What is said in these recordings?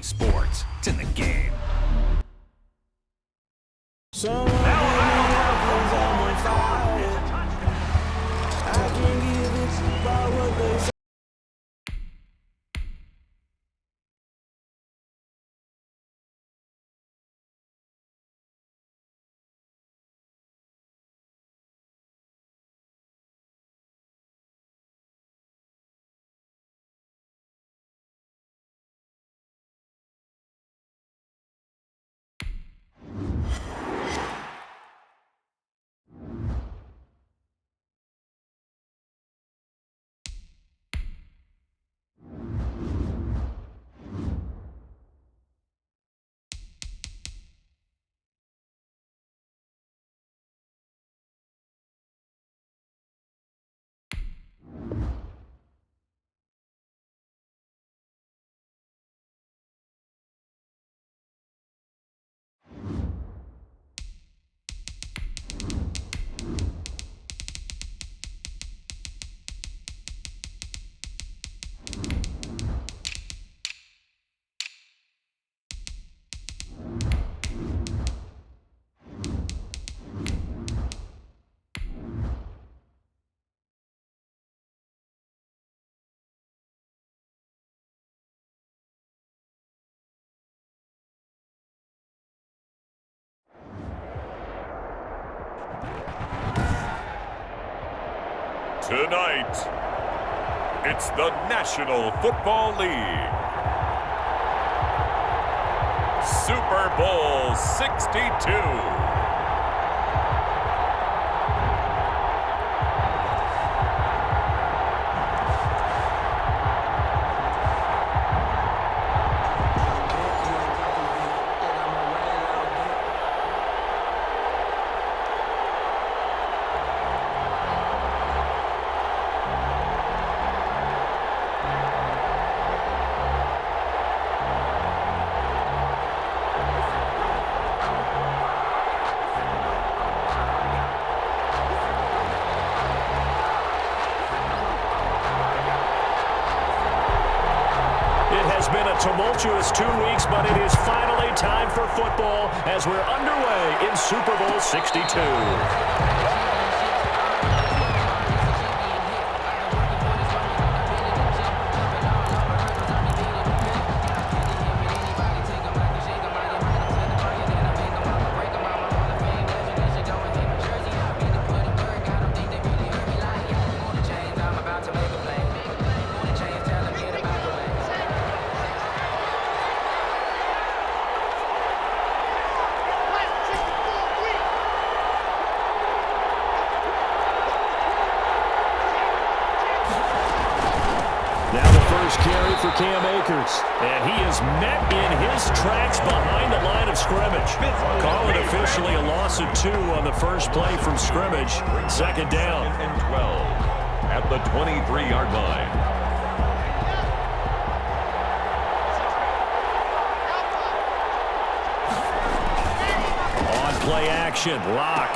sports. It's in the game. Tonight, it's the National Football League. Super Bowl 62. Tumultuous 2 weeks, but it is finally time for football as we're underway in Super Bowl 62. Carry for Cam Akers, and he is met in his tracks behind the line of scrimmage. Call it officially a loss of 2 on the first play from scrimmage. Second down. And 12 at the 23-yard line. On play action, Lock.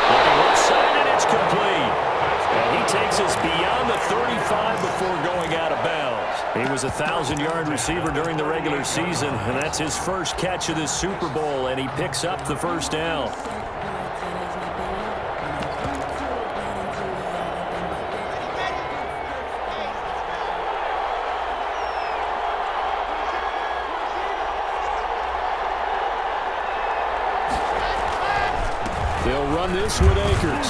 Looking left side, and it's complete. And he takes us beyond the 35 before going out of bounds. He was a 1,000-yard receiver during the regular season, and that's his first catch of this Super Bowl, and he picks up the first down. They'll run this with Akers.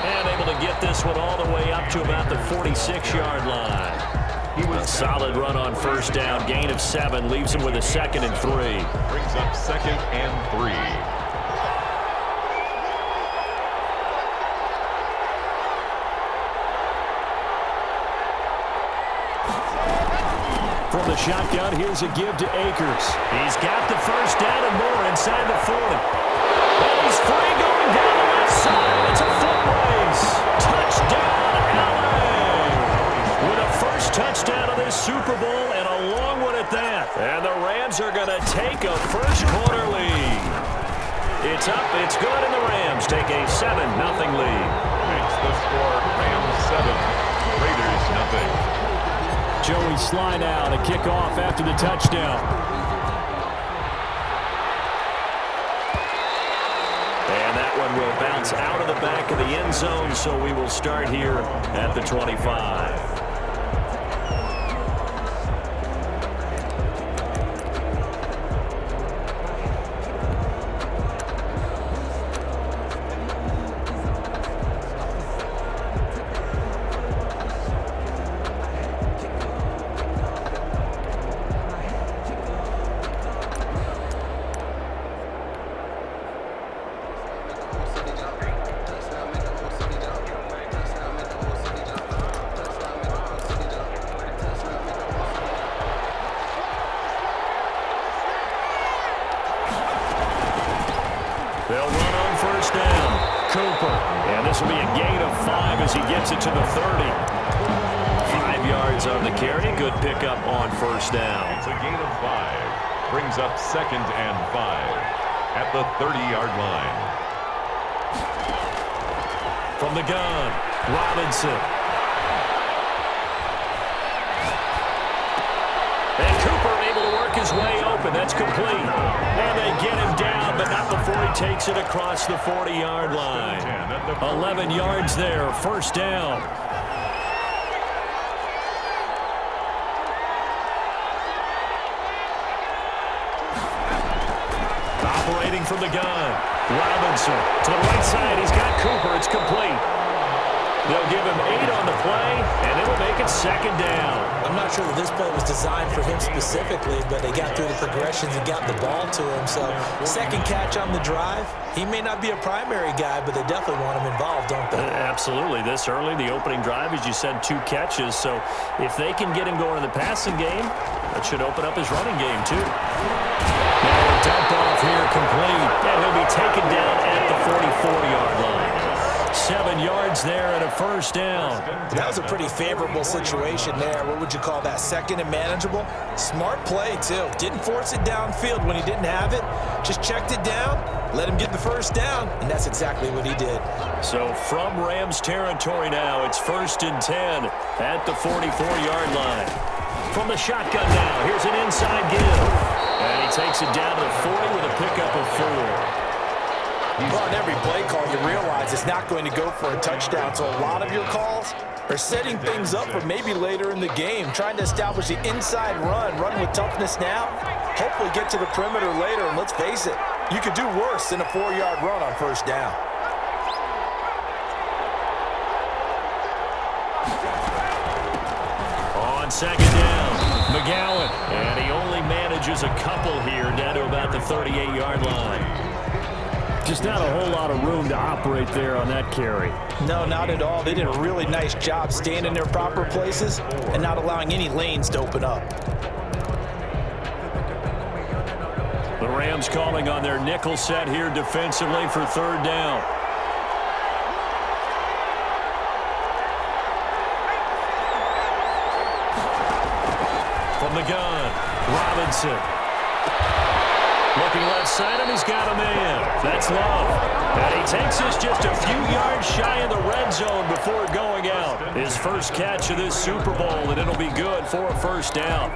And able to get this one all the way up to about the 46-yard line. A solid run on first down. Gain of 7 leaves him with a 2nd and 3. Brings up 2nd and 3. From the shotgun, here's a give to Akers. He's got the first down and more inside the 40. And he's free going down the left side. It's a foot race. Touchdown, LA. With a first touchdown of this Super Bowl and a long one at that. And the Rams are going to take a first-quarter lead. It's up, it's good, and the Rams take a 7-0 lead. Makes the score Rams 7, Raiders 0. Joey Sly now to kick off after the touchdown. And that one will bounce out of the back of the end zone, so we will start here at the 25. They'll run on first down. Cooper. And this will be a gain of 5 as he gets it to the 30. 5 yards on the carry. Good pickup on first down. It's a gain of 5. Brings up 2nd and 5 at the 30-yard line. From the gun, Robinson. And Cooper able to work his way open. That's complete. And they get him down, but not before he takes it across the 40-yard line. 11 yards there, first down. Operating from the gun, Robinson to the right side. He's got Cooper. It's complete. They'll give him 8 on the play, and it'll make it second down. I'm not sure that this play was designed for him specifically, but they got through the progressions and got the ball to him. So second catch on the drive. He may not be a primary guy, but they definitely want him involved, don't they? Absolutely. This early, the opening drive, as you said, 2 catches. So if they can get him going in the passing game, that should open up his running game too. Now a dump off here complete, and he'll be taken down at the 44-yard line. 7 yards there and a first down. That was a pretty favorable situation there. What would you call that? Second and manageable? Smart play, too. Didn't force it downfield when he didn't have it. Just checked it down, let him get the first down, and that's exactly what he did. So from Rams territory now, it's 1st and 10 at the 44-yard line. From the shotgun now, here's an inside give. And he takes it down to the 40 with a pickup of 4. Well, on every play call, you realize it's not going to go for a touchdown. So a lot of your calls are setting things up for maybe later in the game, trying to establish the inside run with toughness now, hopefully get to the perimeter later. And let's face it, you could do worse than a 4-yard run on first down. On second down, McGowan. And he only manages a couple here down to about the 38-yard line. Just not a whole lot of room to operate there on that carry. No, not at all. They did a really nice job staying in their proper places and not allowing any lanes to open up. The Rams calling on their nickel set here defensively for 3rd down. From the gun, Robinson. Looking left side, and he's got a man. That's Love. And he takes us just a few yards shy of the red zone before going out. His first catch of this Super Bowl, and it'll be good for a first down.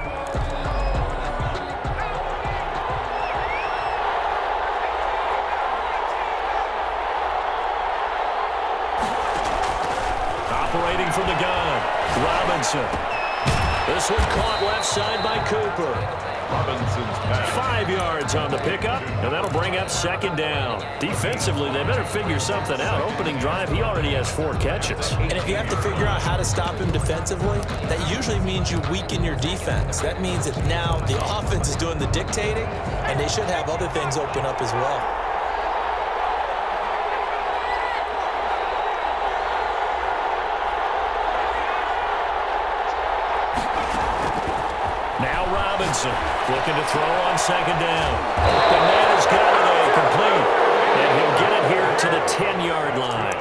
Operating from the gun, Robinson. This one caught left side by Cooper. Robinson's pass. 5 yards on the pickup, and that'll bring up second down. Defensively, they better figure something out. Opening drive, he already has 4 catches. And if you have to figure out how to stop him defensively, that usually means you weaken your defense. That means that now the offense is doing the dictating, and they should have other things open up as well. Robinson looking to throw on second down. The man has got it complete. And he'll get it here to the 10-yard line.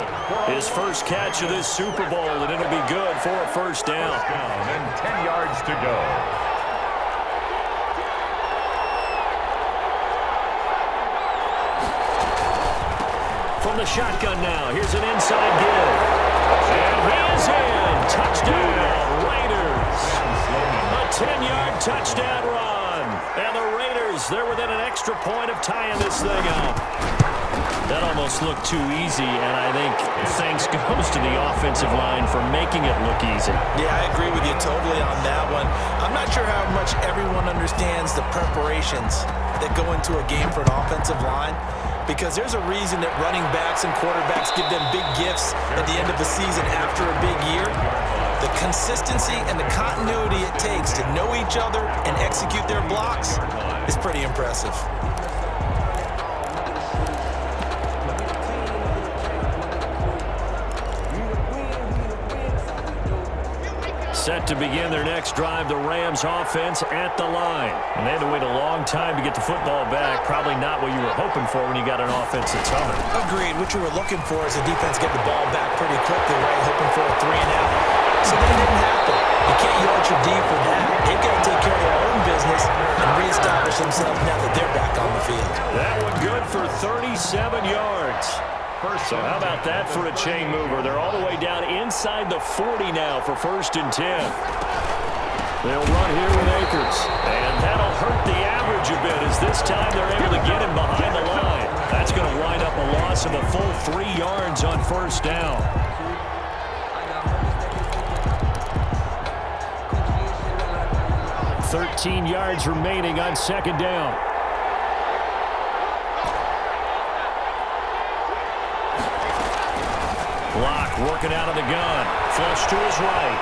His first catch of this Super Bowl, and it'll be good for a first down. And 10 yards to go. From the shotgun now, here's an inside give. And he is in. Touchdown, Raiders. They're within an extra point of tying this thing up. That almost looked too easy, and I think thanks goes to the offensive line for making it look easy. Yeah, I agree with you totally on that one. I'm not sure how much everyone understands the preparations that go into a game for an offensive line, because there's a reason that running backs and quarterbacks give them big gifts at the end of the season after a big year. The consistency and the continuity it takes to know each other and execute their blocks is pretty impressive. Set to begin their next drive, the Rams offense at the line. And they had to wait a long time to get the football back. Probably not what you were hoping for when you got an offense that's humming. Agreed. What you were looking for is the defense get the ball back pretty quickly, right? Hoping for a 3-and-out. So that didn't happen. You can't yard your D for that. They've got to take care of their own business and reestablish themselves now that they're back on the field. That one good for 37 yards. So how about that for a chain mover? They're all the way down inside the 40 now for 1st and 10. They'll run here with Akers. And that'll hurt the average a bit as this time they're able to get him behind the line. That's going to wind up a loss of a full 3 yards on 1st down. $13 yards remaining on 2nd down. Block working out of the gun. Flush to his right.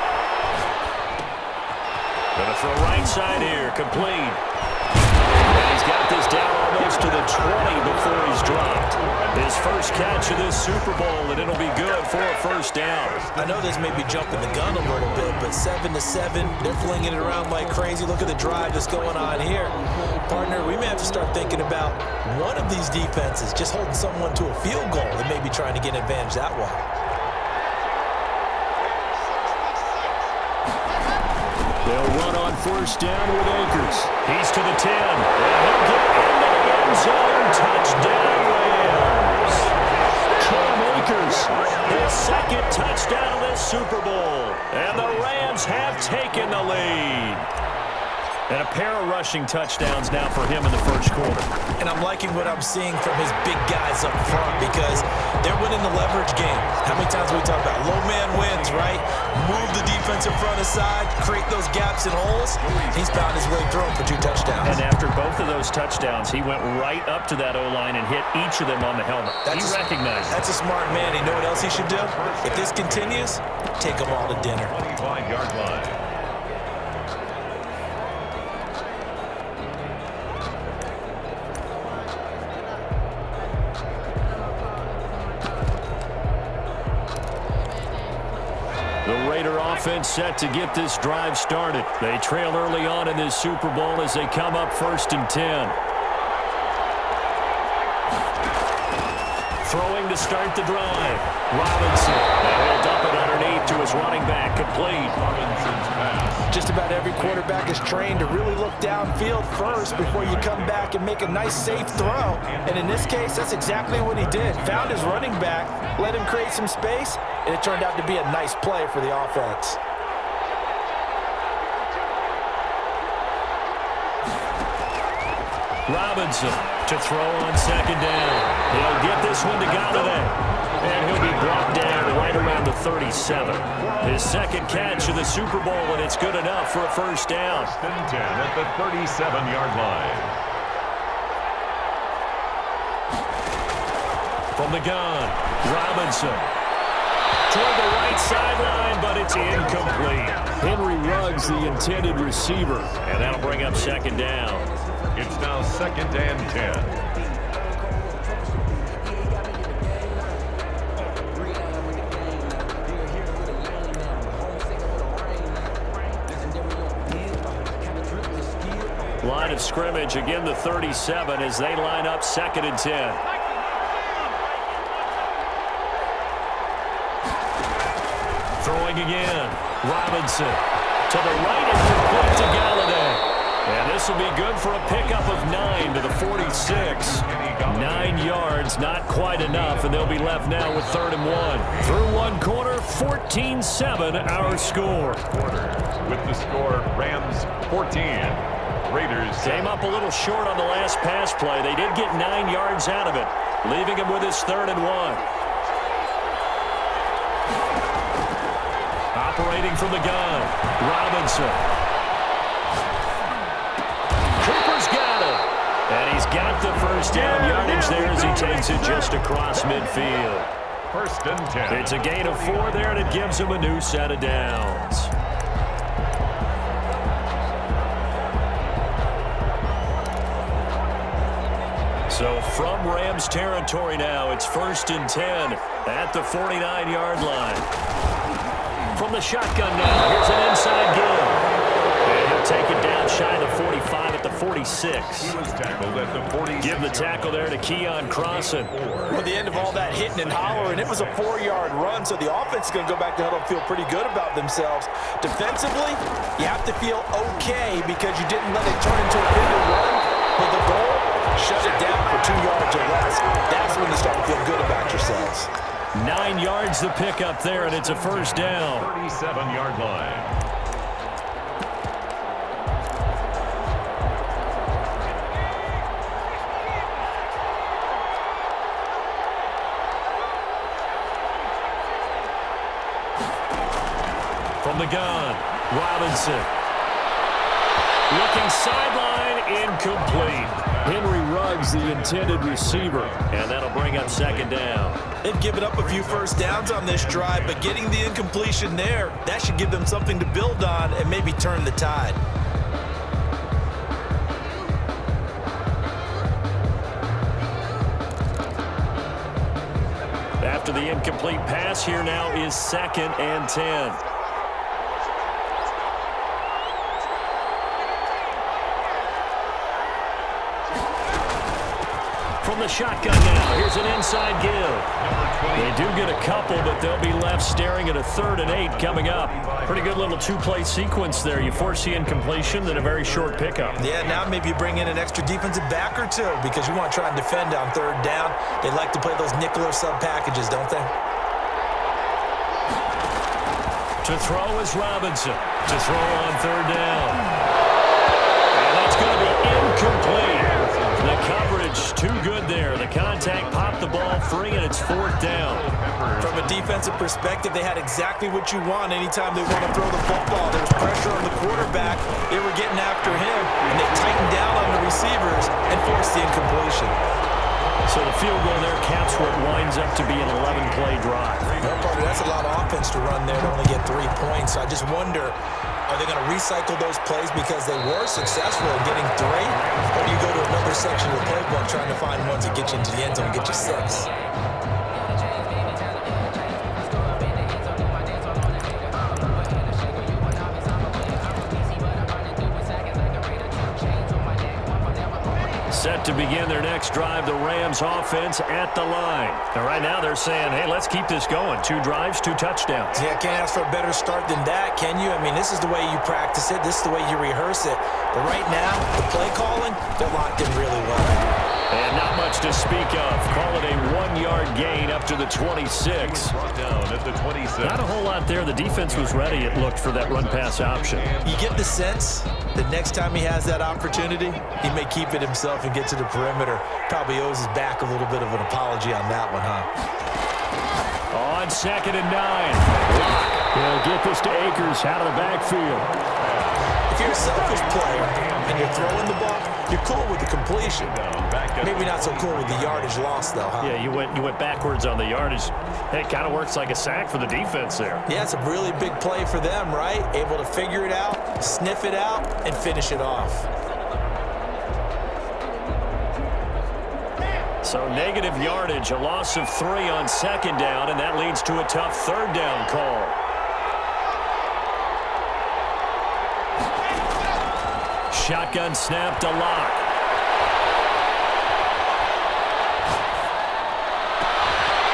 Going to throw right side here. Complete. And he's got this down almost to the 20 before he's dropped. His first catch of this Super Bowl, and it'll be good for a 1st down. I know this may be jumping the gun a little bit, but 7-7, they're flinging it around like crazy. Look at the drive that's going on here. Partner, we may have to start thinking about one of these defenses just holding someone to a field goal and maybe trying to get an advantage that way. They'll run on 1st down with Akers. He's to the 10. And he'll get into the end zone. Touchdown, Rams. Cam Akers, his 2nd touchdown of this Super Bowl. And the Rams have taken the lead. And a pair of rushing touchdowns now for him in the 1st quarter. And I'm liking what I'm seeing from his big guys up front because they're winning the leverage game. How many times we talk about low man wins, right? Move the defensive front aside, create those gaps and holes. He's found his way through for 2 touchdowns. And after both of those touchdowns, he went right up to that O-line and hit each of them on the helmet. He recognized it. That's a smart man. You know what else he should do? If this continues, take them all to dinner. 25-yard line. The Raider offense set to get this drive started. They trail early on in this Super Bowl as they come up 1st and 10. Throwing to start the drive. Robinson. And he'll dump it underneath to his running back. Complete. Robinson's pass. Just about every quarterback is trained to really look downfield first before you come back and make a nice, safe throw. And in this case, that's exactly what he did. Found his running back, let him create some space, and it turned out to be a nice play for the offense. Robinson to throw on 2nd down. He'll get this one to Galladay. And he'll be brought down right around the 37. His 2nd catch of the Super Bowl, and it's good enough for a 1st down. 1st and 10 at the 37-yard line. From the gun, Robinson. Toward the right sideline, but it's incomplete. Henry Ruggs, the intended receiver. And that'll bring up 2nd down. It's now 2nd and 10. Line of scrimmage, again the 37 as they line up 2nd and 10. Throwing again. Robinson to the right and complete to Galladay. And this will be good for a pickup of 9 to the 46. 9 yards, not quite enough, and they'll be left now with 3rd and 1. Through one quarter, 14-7 our score. With the score, Rams 14, Raiders came up a little short on the last pass play. They did get 9 yards out of it, leaving him with his 3rd and 1. Operating from the gun, Robinson. Cooper's got it. And he's got the first down yardage there as he takes it just across midfield. 1st and 10. It's a gain of 4 there, and it gives him a new set of downs. So from Rams territory now, it's 1st and 10 at the 49-yard line. From the shotgun now, here's an inside give. And he'll take it down shy of the 45 at the 46. He was tackled at the 46. Give the tackle there to Keon Crossan. Well, at the end of all that hitting and hollering, it was a 4-yard run, so the offense is going to go back to huddle and feel pretty good about themselves. Defensively, you have to feel okay because you didn't let it turn into a bigger run. But the goal, shut it down for 2 yards or less. That's when you start to feel good about yourselves. 9 yards to pick up there, and it's a first down. 37-yard line. From the gun, Robinson. Looking sideline, incomplete. Henry Ruggs, the intended receiver, and that'll bring up 2nd down. They've given up a few first downs on this drive, but getting the incompletion there, that should give them something to build on and maybe turn the tide. After the incomplete pass, here now is 2nd and 10. From the shotgun now, here's an inside give. They do get a couple, but they'll be left staring at a 3rd and 8 coming up. Pretty good little 2-play sequence there. You force the incompletion, then a very short pickup. Yeah, now maybe you bring in an extra defensive back or 2 because you want to try and defend on 3rd down. They like to play those nickel or sub packages, don't they? To throw is Robinson. To throw on 3rd down. And that's going to be incomplete. The coverage too good there. The contact popped the ball free, and it's 4th down. From a defensive perspective, they had exactly what you want anytime they want to throw the football. There was pressure on the quarterback. They were getting after him, and they tightened down on the receivers and forced the incompletion. So the field goal there caps what winds up to be an 11-play drive. Well, partner, that's a lot of offense to run there to only get 3 points. So I just wonder, are they going to recycle those plays because they were successful in getting 3? Or do you go to another section of the playbook trying to find ones that get you into the end zone and get you 6? Set to begin their next drive, the Rams offense at the line. And right now they're saying, hey, let's keep this going. 2 drives, 2 touchdowns. Yeah, can't ask for a better start than that, can you? I mean, this is the way you practice it. This is the way you rehearse it. But right now, the play calling, they're locked in really well. And not much to speak of. Call it a 1-yard gain up to the 26. Down at the 26. Not a whole lot there. The defense was ready, it looked, for that run-pass option. You get the sense that next time he has that opportunity, he may keep it himself and get to the perimeter. Probably owes his back a little bit of an apology on that one, huh? On 2nd and 9. He'll get this to Akers out of the backfield. If you're a selfish player and you're throwing the ball, you're cool with the completion. Maybe not so cool with the yardage loss, though, huh? Yeah, you went backwards on the yardage. Hey, it kind of works like a sack for the defense there. Yeah, it's a really big play for them, right? Able to figure it out, sniff it out, and finish it off. So negative yardage, a loss of 3 on 2nd down, and that leads to a tough 3rd down call. Shotgun snap to Locke.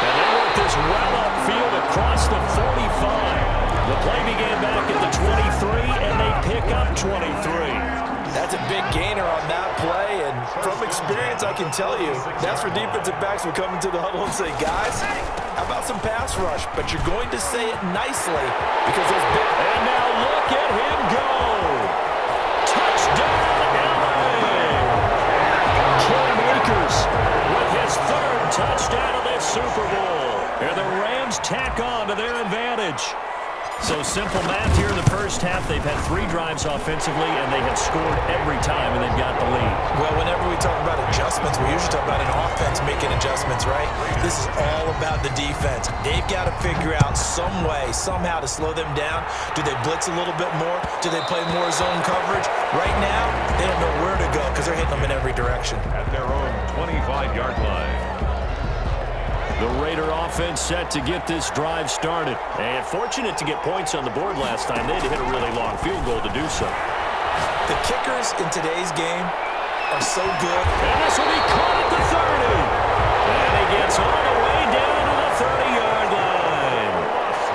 And they work this well upfield across the 45. The play began back at the 23, and they pick up 23. That's a big gainer on that play, and from experience, I can tell you, that's where defensive backs will come into the huddle and say, guys, how about some pass rush? But you're going to say it nicely because those big... And now look at him go. Touchdown, Akers with his third touchdown of this Super Bowl. And the Rams tack on to their advantage. So simple math here in the first half. They've had 3 drives offensively, and they have scored every time, and they've got the lead. Well, whenever we talk about adjustments, we usually talk about an offense making adjustments, right? This is all about the defense. They've got to figure out some way, somehow to slow them down. Do they blitz a little bit more? Do they play more zone coverage? Right now, they don't know where to go because they're hitting them in every direction. At their own 25-yard line. The Raider offense set to get this drive started. And fortunate to get points on the board last time. They had to hit a really long field goal to do so. The kickers in today's game are so good. And this will be caught at the 30. And he gets all the way down to the 30-yard line.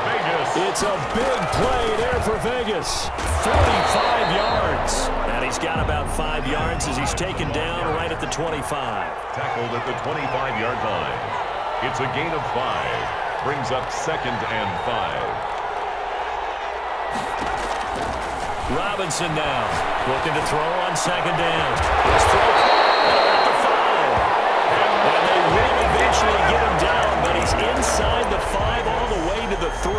Vegas. It's a big play there for Vegas. 45 yards. And he's got about 5 yards as he's taken down right at the 25. Tackled at the 25-yard line. It's a gain of 5. Brings up 2nd and 5. Robinson now looking to throw on 2nd down. His throw at the 5. And they will eventually get him down, but he's inside the 5 all the way to the 3.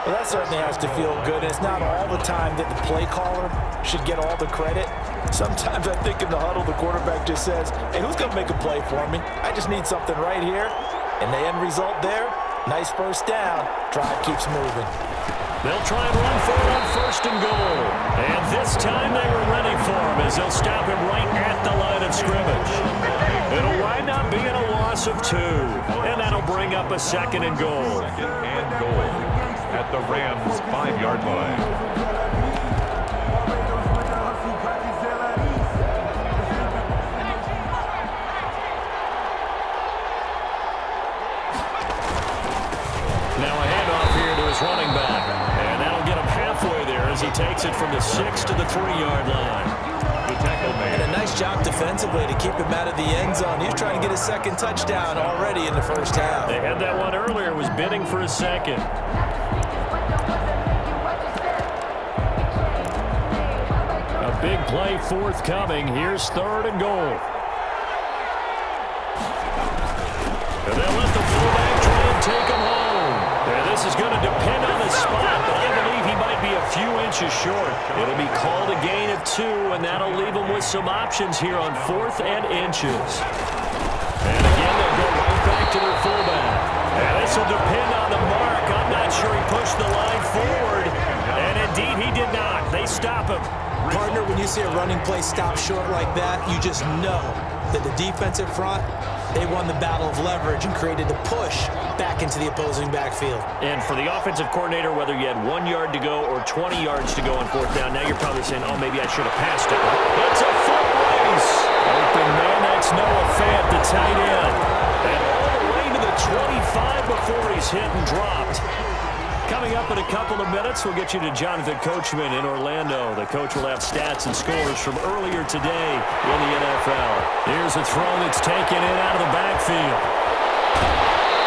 Well, that certainly has to feel good. It's not all the time that the play caller should get all the credit. Sometimes I think in the huddle, the quarterback just says, hey, who's going to make a play for me? I just need something right here. And the end result there, nice first down. Drive keeps moving. They'll try and run for it on 1st and goal. And this time they were ready for him as they'll stop him right at the line of scrimmage. It'll wind up being a loss of 2. And that'll bring up a 2nd and goal. 2nd and goal at the Rams' 5-yard line. Running back, and that'll get him halfway there as he takes it from the 6 to the 3-yard line. The tackle made. And a nice job defensively to keep him out of the end zone. He's trying to get his 2nd touchdown already in the first half. They had that one earlier, was bidding for a 2nd. A big play forthcoming. Here's 3rd and goal. And they'll let the fullback try and take him home. And this is going to depend on the spot, but I believe he might be a few inches short. It'll be called a gain of 2, and that'll leave him with some options here on 4th and inches. And again, they'll go right back to their fullback. And this will depend on the mark. I'm not sure he pushed the line forward. And indeed, he did not. They stop him. Partner, when you see a running play stop short like that, you just know that the defensive front, they won the battle of leverage and created the push back into the opposing backfield. And for the offensive coordinator, whether you had 1 yard to go or 20 yards to go on 4th down, now you're probably saying, oh, maybe I should have passed it. It's a foot race. Open man, that's Noah Fant, the tight end. And all the way to the 25 before he's hit and dropped. Coming up in a couple of minutes, we'll get you to Jonathan Coachman in Orlando. The coach will have stats and scores from earlier today in the NFL. Here's a throw that's taken in out of the backfield.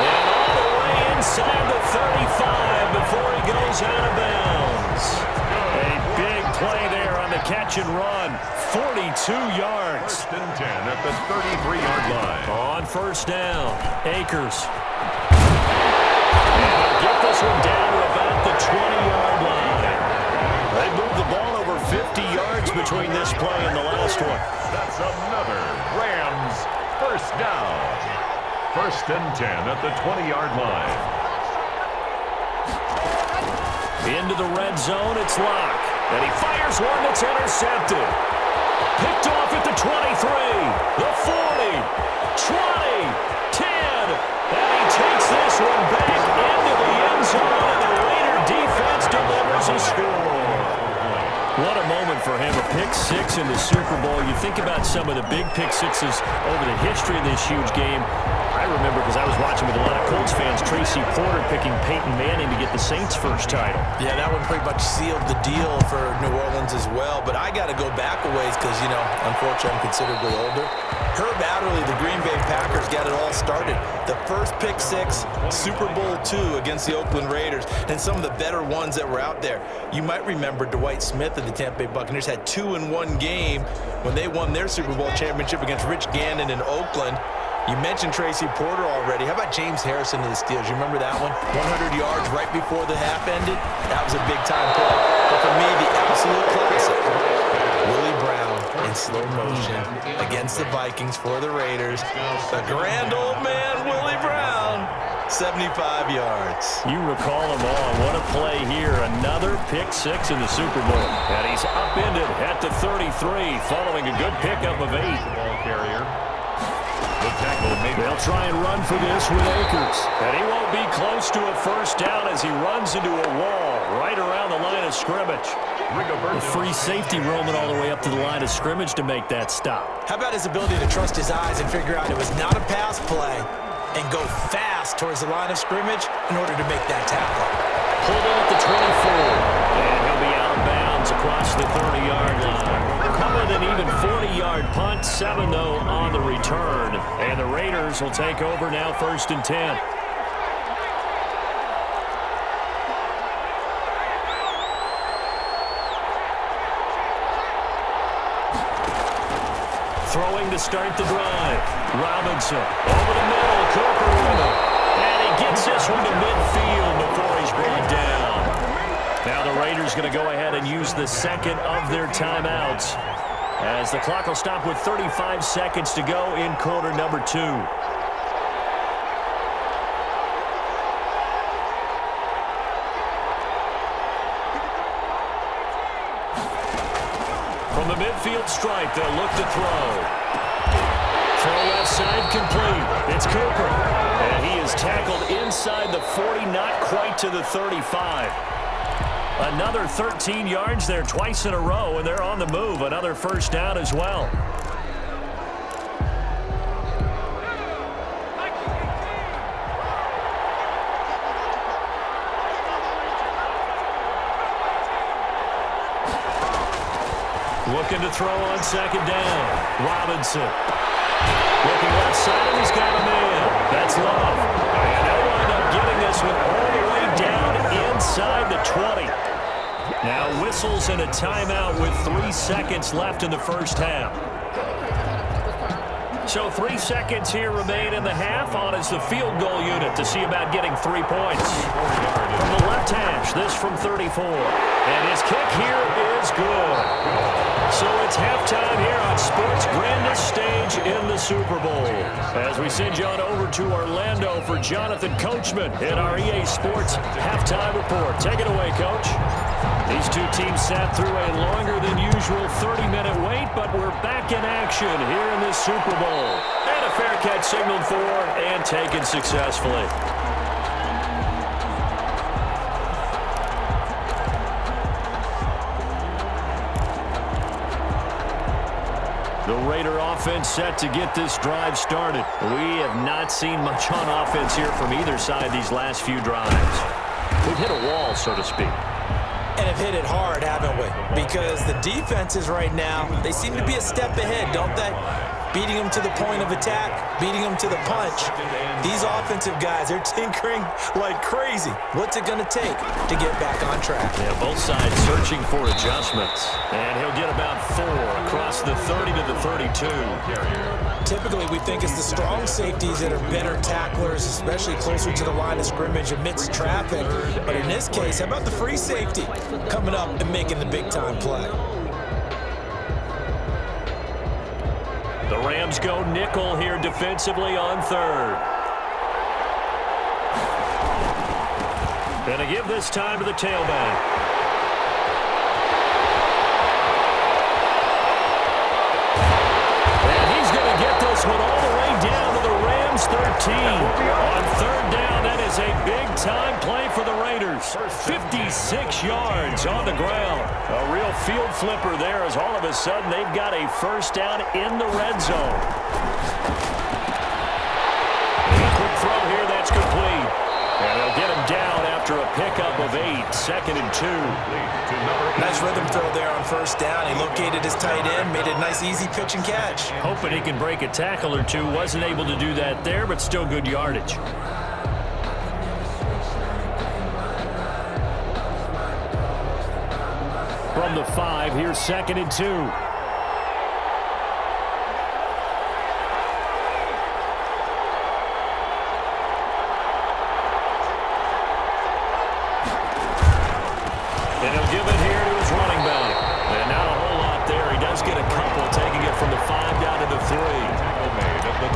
And all the way inside the 35 before he goes out of bounds. A big play there on the catch and run. 42 yards. 1st and 10 at the 33-yard line. On 1st down, Akers. Get this one down to about the 20-yard line. They moved the ball over 50 yards between this play and the last one. That's another Rams 1st down. 1st and 10 at the 20-yard line. Into the red zone, it's Locke. And he fires one that's intercepted. Picked off at the 23, the 40, 20, 10. And he takes this one back into the end zone, and the Raider defense delivers a score. What a moment for him, a pick-6 in the Super Bowl. You think about some of the big pick-6s over the history of this huge game. I remember, because I was watching with a lot of Colts fans, Tracy Porter picking Peyton Manning to get the Saints' first title. Yeah, that one pretty much sealed the deal for New Orleans as well. But I got to go back a ways because, you know, unfortunately I'm considerably older. Herb Adderley, the Green Bay Packers, got it all started. The first pick six, Super Bowl II against the Oakland Raiders, and some of the better ones that were out there. You might remember Dwight Smith of the Tampa Bay Buccaneers had 2 in one game when they won their Super Bowl championship against Rich Gannon in Oakland. You mentioned Tracy Porter already. How about James Harrison of the Steelers? You remember that one? 100 yards right before the half ended? That was a big-time play. But for me, the absolute classic, Willie Brown in slow motion against the Vikings for the Raiders. The grand old man, Willie Brown, 75 yards. You recall them all. What a play here. Another pick six in the Super Bowl. And he's upended at the 33 following a good pickup of 8. Ball carrier. They'll try and run for this with Akers. And he won't be close to a first down as he runs into a wall right around the line of scrimmage. The free safety roaming all the way up to the line of scrimmage to make that stop. How about his ability to trust his eyes and figure out it was not a pass play and go fast towards the line of scrimmage in order to make that tackle? Pulled in at the 24. And he'll be out of bounds across the 30-yard line. With an even 40-yard punt, 7 though on the return. And the Raiders will take over now, 1st and 10. Throwing to start the drive. Robinson over the middle. Cooper with it. And he gets this one to midfield before he's brought down. Now the Raiders going to go ahead and use the second of their timeouts, as the clock will stop with 35 seconds to go in quarter number 2. From the midfield stripe, they'll look to throw. Throw left side complete. It's Cooper. And he is tackled inside the 40, not quite to the 35. Another 13 yards there twice in a row, and they're on the move. Another first down as well. Looking to throw on second down. Robinson. Looking left side, and he's got a man. That's Love. And they'll wind up getting this one all the way down inside the 20. Now whistles and a timeout with 3 seconds left in the first half. So 3 seconds here remain in the half. On is the field goal unit to see about getting 3 points. From the left hash, this from 34. And his kick here is good. So it's halftime here on sports' grandest stage in the Super Bowl. As we send you on over to Orlando for Jonathan Coachman in our EA Sports Halftime Report. Take it away, Coach. These two teams sat through a longer than usual 30-minute wait, but we're back in action here in this Super Bowl. And a fair catch signaled for and taken successfully. The Raider offense set to get this drive started. We have not seen much on offense here from either side these last few drives. We've hit a wall, so to speak. And have hit it hard, haven't we? Because the defenses right now, they seem to be a step ahead, don't they? Beating them to the point of attack, beating them to the punch. These offensive guys, they're tinkering like crazy. What's it going to take to get back on track? Yeah, both sides searching for adjustments. And he'll get about 4 across the 30 to the 32. Typically, we think it's the strong safeties that are better tacklers, especially closer to the line of scrimmage amidst traffic. But in this case, how about the free safety coming up and making the big-time play? The Rams go nickel here defensively on 3rd. Gonna give this time to the tailback. And he's gonna get this one all the way down to the Rams 13. On 3rd down, that is a big-time play for the Raiders. 56 yards on the ground. A real field flipper there, as all of a sudden they've got a first down in the red zone. A quick throw here, that's complete. And they'll get him down after a pickup of 8. 8, 2nd and 2. Nice rhythm throw there on first down. He located his tight end, made a nice easy pitch and catch. Hoping he can break a tackle or two. Wasn't able to do that there, but still good yardage. From the 5, here's 2nd and 2. And he'll give it here to his running back. And not a whole lot there. He does get a couple, taking it from the 5 down to the 3.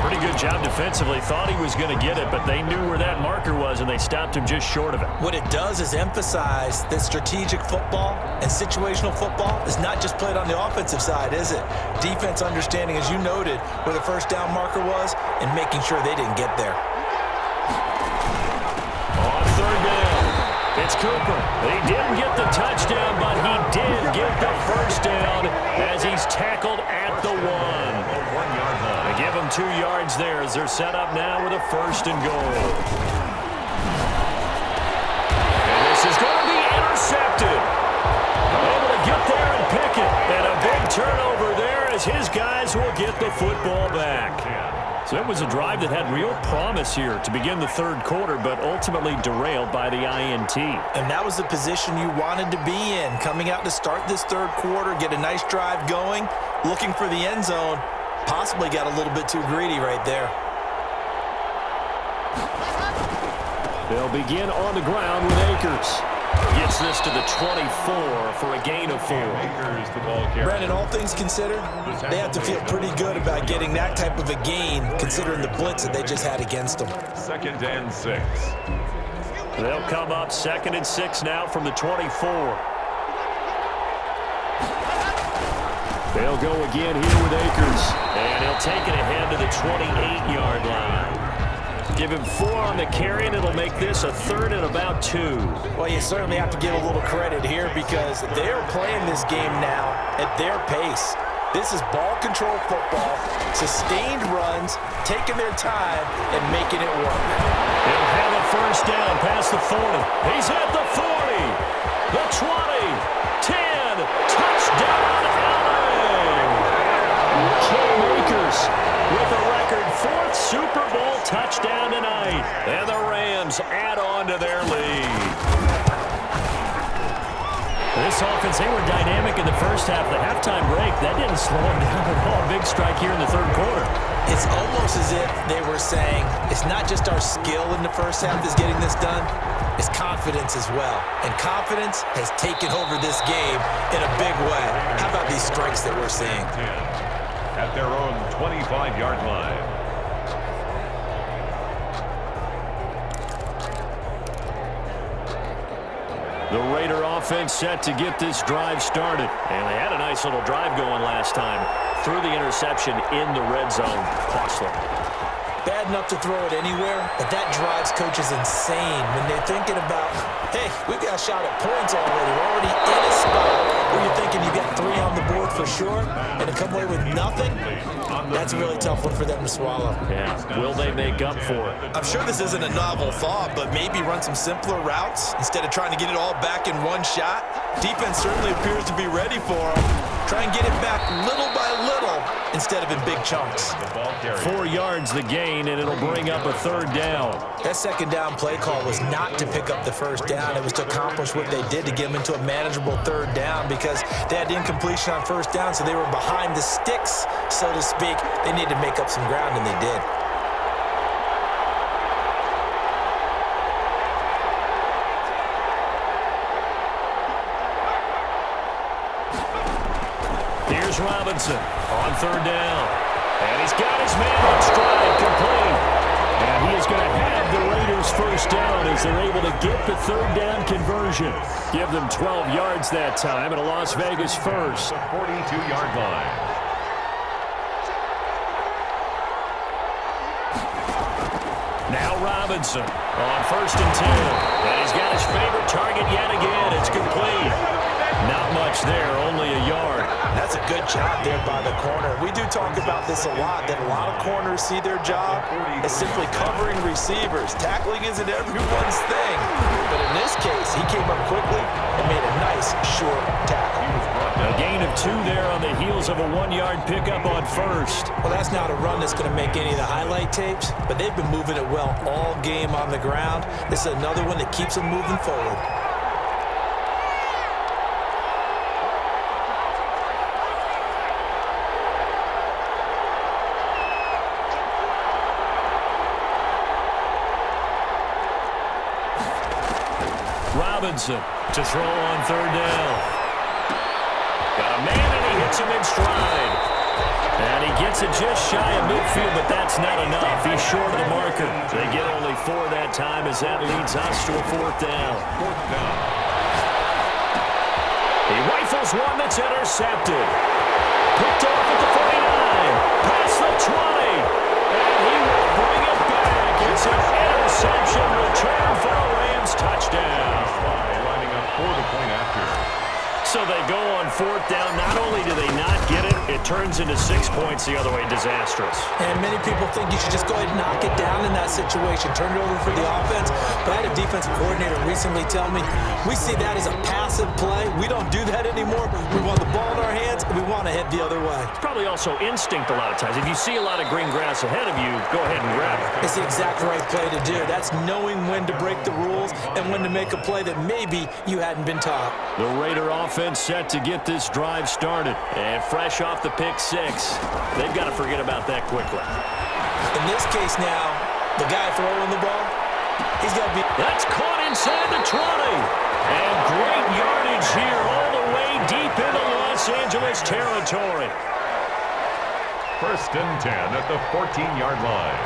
Pretty good job defensively. Thought he was going to get it, but they knew where that marker was, and they stopped him just short of it. What it does is emphasize that strategic football and situational football is not just played on the offensive side, is it? Defense understanding, as you noted, where the first down marker was and making sure they didn't get there. On 3rd down, it's Cooper. He didn't get the touchdown, but he did get the first down as he's tackled at the 1. They give him 2 yards there as they're set up now with a 1st and goal. And this is going to be intercepted. Able to get there and pick it. And a big turnover there as his guys will get the football back. So it was a drive that had real promise here to begin the 3rd quarter, but ultimately derailed by the INT. And that was the position you wanted to be in, coming out to start this 3rd quarter, get a nice drive going, looking for the end zone. Possibly got a little bit too greedy right there. They'll begin on the ground with Akers. Gets this to the 24 for a gain of 4. Brandon, all things considered, they have to feel pretty good about getting that type of a gain, considering the blitz that they just had against them. 2nd and 6. They'll come up 2nd and 6 now from the 24. They'll go again here with Akers. And he'll take it ahead to the 28-yard line. Give him 4 on the carry, and it'll make this a 3rd and about 2. Well, you certainly have to give a little credit here because they're playing this game now at their pace. This is ball control football, sustained runs, taking their time, and making it work. They'll have a 1st down past the 40. He's at the 40, the 20, 10, touchdown, Cam Akers with a record 4th Super Bowl touchdown tonight. And the Rams add on to their lead. This offense, they were dynamic in the first half. The halftime break, that didn't slow them down at all. Big strike here in the 3rd quarter. It's almost as if they were saying, it's not just our skill in the first half that's getting this done, it's confidence as well. And confidence has taken over this game in a big way. How about these strikes that we're seeing? At their own 25-yard line. The Raider offense set to get this drive started. And they had a nice little drive going last time. Threw the interception in the red zone. Costly. Bad enough to throw it anywhere, but that drives coaches insane when they're thinking about, hey, we've got a shot at points already. We're already in a spot where you're thinking you got 3 on the board for sure, and to come away with nothing, that's a really tough one for them to swallow. Yeah, will they make up for it? I'm sure this isn't a novel thought, but maybe run some simpler routes instead of trying to get it all back in one shot. Defense certainly appears to be ready for them. Try and get it back little by little instead of in big chunks. 4 yards the gain, and it'll bring up a 3rd down. That 2nd down play call was not to pick up the 1st down. It was to accomplish what they did to get them into a manageable 3rd down because they had incompletion on 1st down, so they were behind the sticks, so to speak. They needed to make up some ground, and they did. Here's Robinson on 3rd down. And he's got his man on stride, complete. And he is going to have the Raiders' 1st down as they're able to get the 3rd down conversion. Give them 12 yards that time and a Las Vegas 1st. The 42-yard line. Now Robinson on 1st and 10. And he's got his favorite target yet again. It's complete. Not much there, only a yard. That's a good job there by the corner. We do talk about this a lot, that a lot of corners see their job as simply covering receivers. Tackling isn't everyone's thing. But in this case, he He came up quickly and made a nice, short tackle. A gain of 2 there on the heels of a 1-yard pickup on first. Well, that's not a run that's going to make any of the highlight tapes, but they've been moving it well all game on the ground. This is another one that keeps them moving forward. Robinson to throw on 3rd down. Got a man, and he hits him in stride. And he gets it just shy of midfield, but that's not enough. He's short of the marker. They get only 4 that time as that leads us to a 4th down. He rifles one that's intercepted. Picked off at the 49. Past the 20. And he will bring it back. It's an interception return for a Rams touchdown. Lining up for the point after. So they go on 4th down. Not only do they not get it, it turns into 6 points the other way. Disastrous. And many people think you should just go ahead and knock it down in that situation. Turn it over for the offense. But I had a defensive coordinator recently tell me, we see that as a passive play. We don't do that anymore. We want the ball in our hands, and we want to head the other way. It's probably also instinct a lot of times. If you see a lot of green grass ahead of you, go ahead and grab it. It's the exact right play to do. That's knowing when to break the rules and when to make a play that maybe you hadn't been taught. The Raider offense set to get this drive started. And fresh off the pick 6, they've got to forget about that quickly. In this case now, the guy throwing the ball, he's got to be... That's caught inside the 20. And great yardage here all the way deep into Los Angeles territory. 1st and 10 at the 14-yard line.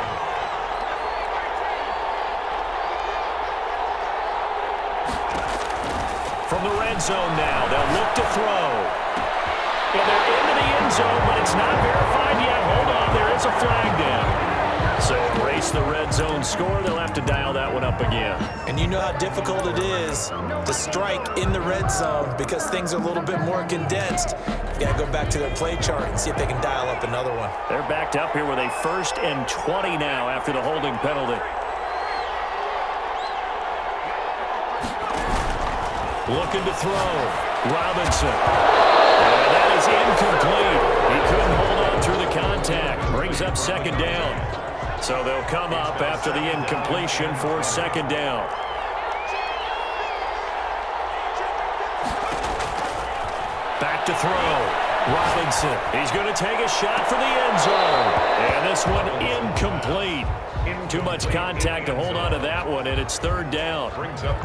From the red zone now, they'll look to throw. And they're into the end zone, but it's not verified yet. Hold on, there is a flag down. So erase the red zone score. They'll have to dial that one up again. And you know how difficult it is to strike in the red zone because things are a little bit more condensed. You got to go back to their play chart and see if they can dial up another one. They're backed up here with a 1st and 20 now after the holding penalty. Looking to throw. Robinson. And that is incomplete. He couldn't hold on through the contact. Brings up 2nd down. So they'll come up after the incompletion for 2nd down. Back to throw. Robinson. He's going to take a shot for the end zone. And this one incomplete. Too much contact to hold on to that one, and it's 3rd down.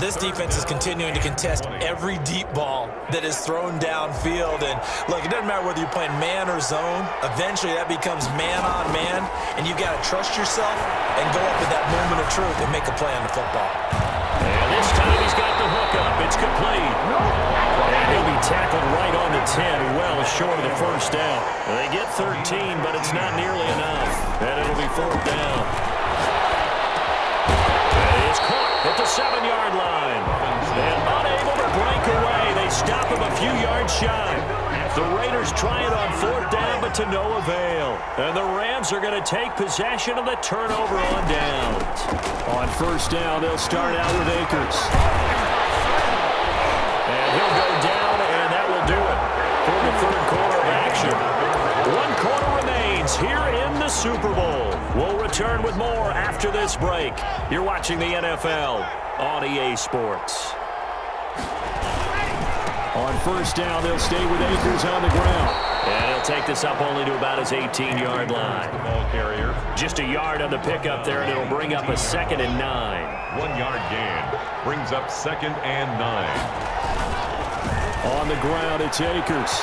This defense is continuing to contest every deep ball that is thrown downfield. And look, it doesn't matter whether you're playing man or zone. Eventually, that becomes man on man, and you've got to trust yourself and go up at that moment of truth and make a play on the football. And this time he's got the hook up. It's complete. And he'll be tackled right on the 10, well short of the 1st down. They get 13, but it's not nearly enough. And it'll be 4th down. At the 7-yard line. And unable to break away. They stop him a few yards shy. The Raiders try it on 4th down, but to no avail. And the Rams are going to take possession of the turnover on downs. On 1st down, they'll start out with Akers. And he'll go down, and that will do it for the 3rd quarter of action. 1 quarter remains here in the Super Bowl. We'll return with more after this break. You're watching the NFL on EA Sports. On 1st down, they'll stay with Akers on the ground. And he'll take this up only to about his 18-yard line. Ball carrier. Just a yard on the pickup there, and it'll bring up a 2nd and 9. 1-yard gain. Brings up 2nd and 9. On the ground, it's Akers.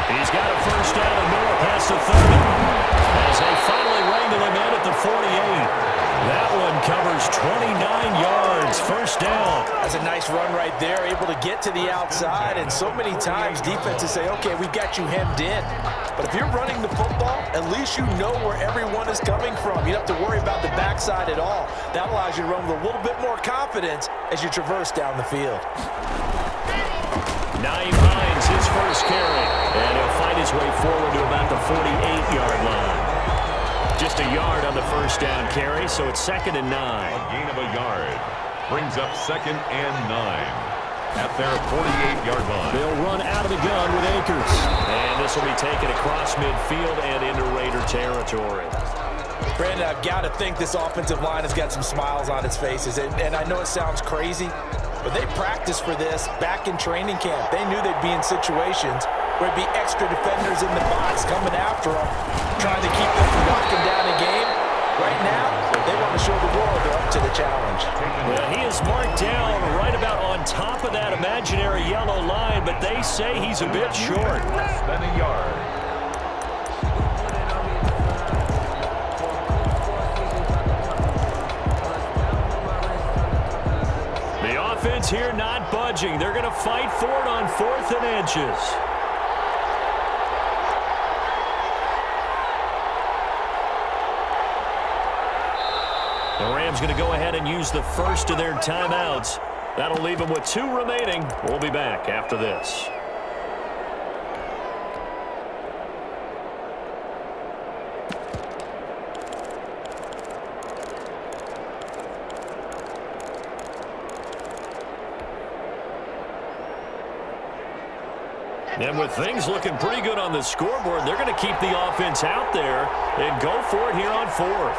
He's got a 1st down and more past the 30. As they finally wrangle him in at the 48. That one covers 29 yards. 1st down. That's a nice run right there, able to get to the outside. And so many times defenses say, okay, we've got you hemmed in. But if you're running the football, at least you know where everyone is coming from. You don't have to worry about the backside at all. That allows you to run with a little bit more confidence as you traverse down the field. Naeem Hines, his 1st carry. And he'll find his way forward to about the 48-yard line. Just a yard on the 1st down carry, so it's 2nd and 9. A gain of a yard. Brings up 2nd and 9. at their 48-yard line. They'll run out of the gun with Akers. And this will be taken across midfield and into Raider territory. Brandon, I've got to think this offensive line has got some smiles on its faces. And I know it sounds crazy, but they practiced for this back in training camp. They knew they'd be in situations where there'd be extra defenders in the box coming after them, trying to keep them from locking down a game. Right now, they want to show the world they're up to the challenge. Well, he is marked down right about on top of that imaginary yellow line, but they say he's a bit short. Less than a yard. The offense here not budging. They're going to fight for it on 4th and inches. The Rams going to go ahead and use the first of their timeouts. That'll leave them with 2 remaining. We'll be back after this. And with things looking pretty good on the scoreboard, they're going to keep the offense out there and go for it here on 4th.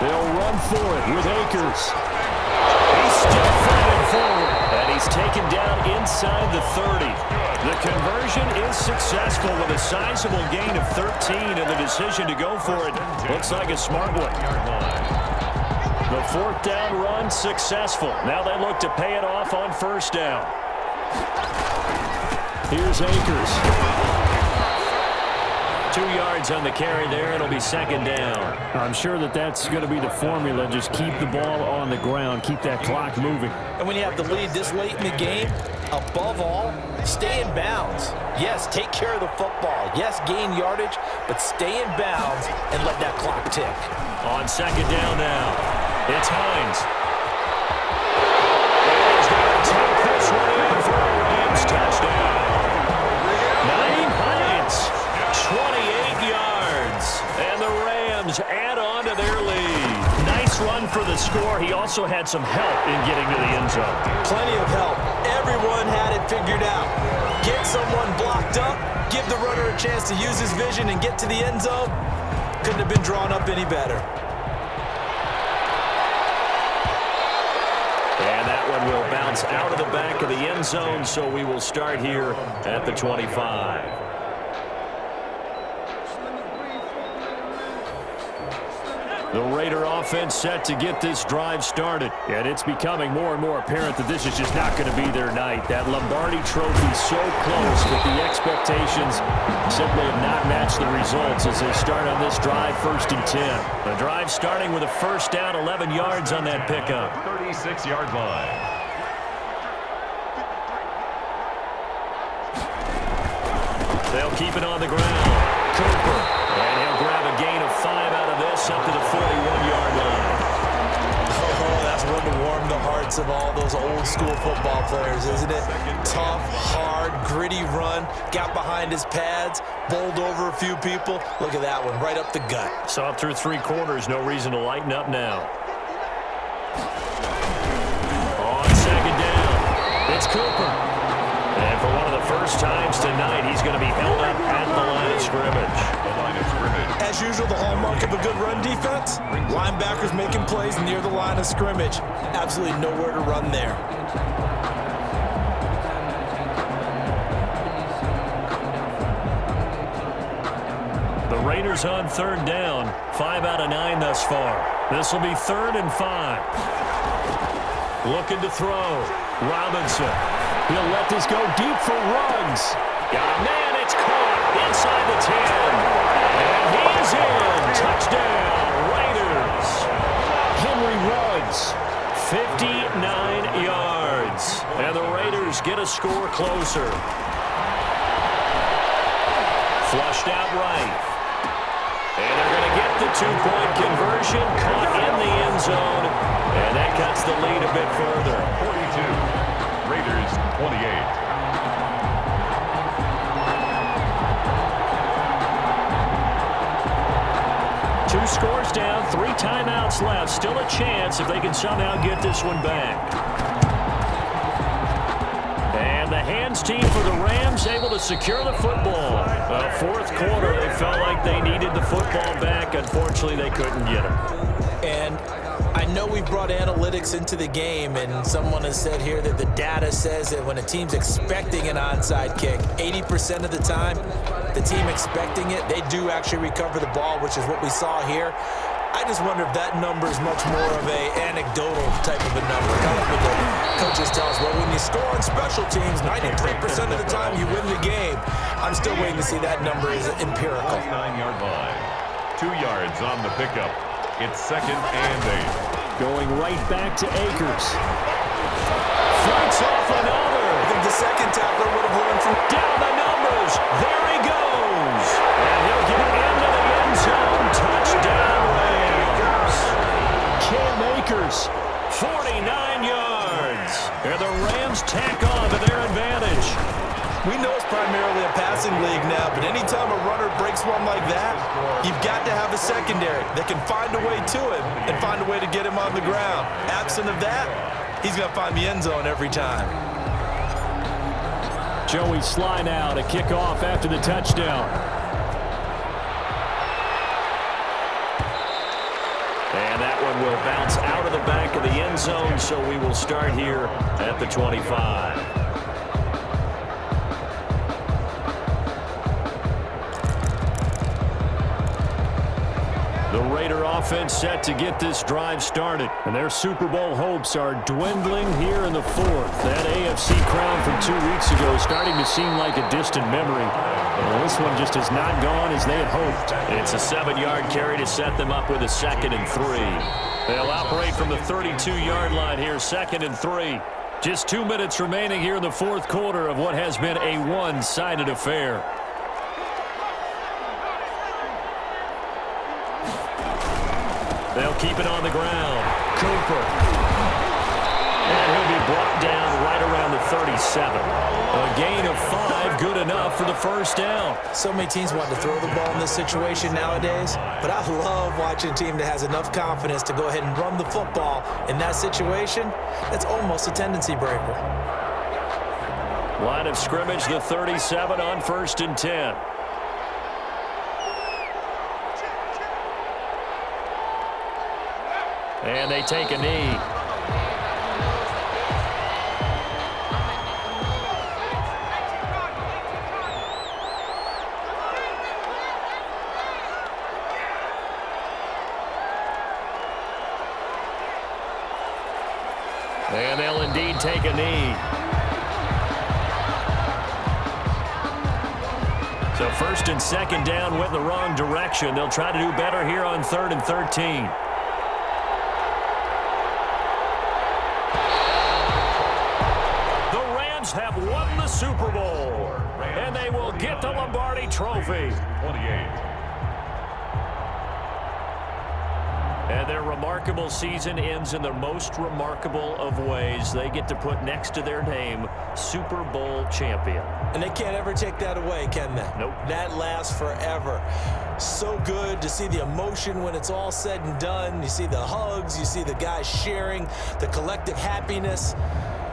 They'll run for it with Akers. He's still fighting forward, and he's taken down inside the 30. The conversion is successful with a sizable gain of 13, and the decision to go for it looks like a smart one. The 4th down run successful. Now they look to pay it off on 1st down. Here's Akers. 2 yards on the carry there. It'll be 2nd down. I'm sure that's going to be the formula. Just keep the ball on the ground. Keep that clock moving. And when you have the lead this late in the game, above all, stay in bounds. Yes, take care of the football. Yes, gain yardage, but stay in bounds and let that clock tick. On 2nd down now, it's Hines. He's going to take this one in for a Rams touchdown. 28 yards, and the Rams add on to their lead. Nice run for the score. He also had some help in getting to the end zone. Plenty of help. Everyone had it figured out. Get someone blocked up, give the runner a chance to use his vision and get to the end zone. Couldn't have been drawn up any better. And that one will bounce out of the back of the end zone, so we will start here at the 25. The Raider offense set to get this drive started. And it's becoming more and more apparent that this is just not going to be their night. That Lombardi trophy so close, but the expectations simply have not matched the results as they start on this drive 1st and 10. The drive starting with a 1st down, 11 yards on that pickup. 36-yard line. They'll keep it on the ground. Cooper. And he'll grab a gain of 5 out of this up to the 41-yard line. Oh, that's one to warm the hearts of all those old school football players, isn't it? Tough, hard, gritty run. Got behind his pads, bowled over a few people. Look at that one, right up the gut. Saw it through 3 quarters. No reason to lighten up now. On 2nd down, it's Cooper. And for one of the first times tonight, he's going to be held up at the line of scrimmage. As usual, the hallmark of a good run defense, linebackers making plays near the line of scrimmage. Absolutely nowhere to run there. The Raiders on 3rd down, 5 out of 9 thus far. This will be 3rd and 5. Looking to throw. Robinson. He'll let this go deep for Ruggs. Got a man, it's caught inside the 10. And he is in. Touchdown, Raiders. Henry Ruggs. 59 yards. And the Raiders get a score closer. Flushed out right. And they're going to get the 2-point conversion, caught in the end zone. And that cuts the lead a bit further. 42. Raiders 28. 2 scores down, 3 timeouts left. Still a chance if they can somehow get this one back. And the hands team for the Rams able to secure the football. Fourth quarter, they felt like they needed the football back. Unfortunately, they couldn't get it. And I know we brought analytics into the game, and someone has said here that the data says that when a team's expecting an onside kick, 80% of the time, the team expecting it, they do actually recover the ball, which is what we saw here. I just wonder if that number is much more of a anecdotal type of a number. Kind of like when the coaches tell us, well, when you score on special teams, 93% of the time you win the game. I'm still waiting to see that number is empirical. 9-yard line. 2 yards on the pickup. It's 2nd and 8. Going right back to Akers. Fights off another. I think the second tackler would have learned from... Down the numbers. There he goes. And he'll get into the end zone. Touchdown Rams. Cam Akers. 49 yards. And the Rams tack on to their advantage. We know it's primarily a passing league now, but anytime a runner breaks one like that, you've got to have a secondary that can find a way to him and find a way to get him on the ground. Absent of that, he's going to find the end zone every time. Joey Sly now to kick off after the touchdown. And that one will bounce out of the back of the end zone, so we will start here at the 25. The Raider offense set to get this drive started. And their Super Bowl hopes are dwindling here in the fourth. That AFC crown from 2 weeks ago is starting to seem like a distant memory. Well, this one just has not gone as they had hoped. It's a 7-yard carry to set them up with a 2nd and 3. They'll operate from the 32-yard line here, 2nd and 3. Just 2 minutes remaining here in the fourth quarter of what has been a one-sided affair. They'll keep it on the ground. Cooper. And he'll be brought down right around the 37. A gain of 5, good enough for the first down. So many teams want to throw the ball in this situation nowadays, but I love watching a team that has enough confidence to go ahead and run the football in that situation. That's almost a tendency breaker. Line of scrimmage, the 37 on 1st and 10. And they take a knee. And they'll indeed take a knee. So 1st and 2nd down went in the wrong direction. They'll try to do better here on 3rd and 13. Have won the Super Bowl, and they will get the Lombardi Trophy. 28. And their remarkable season ends in the most remarkable of ways. They get to put next to their name, Super Bowl champion. And they can't ever take that away, can they? Nope. That lasts forever. So good to see the emotion when it's all said and done. You see the hugs, you see the guys sharing, the collective happiness.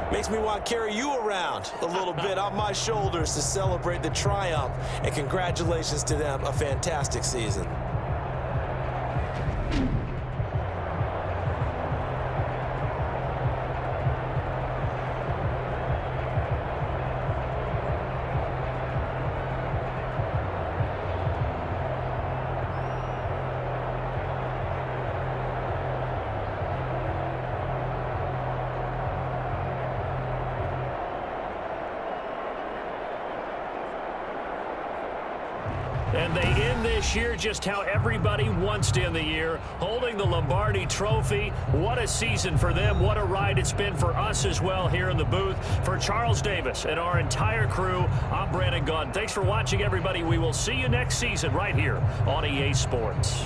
Makes me want to carry you around a little bit on my shoulders to celebrate the triumph. And congratulations to them. A fantastic season. And they end this year just how everybody wants to end the year, holding the Lombardi Trophy. What a season for them. What a ride it's been for us as well here in the booth. For Charles Davis and our entire crew, I'm Brandon Gunn. Thanks for watching, everybody. We will see you next season right here on EA Sports.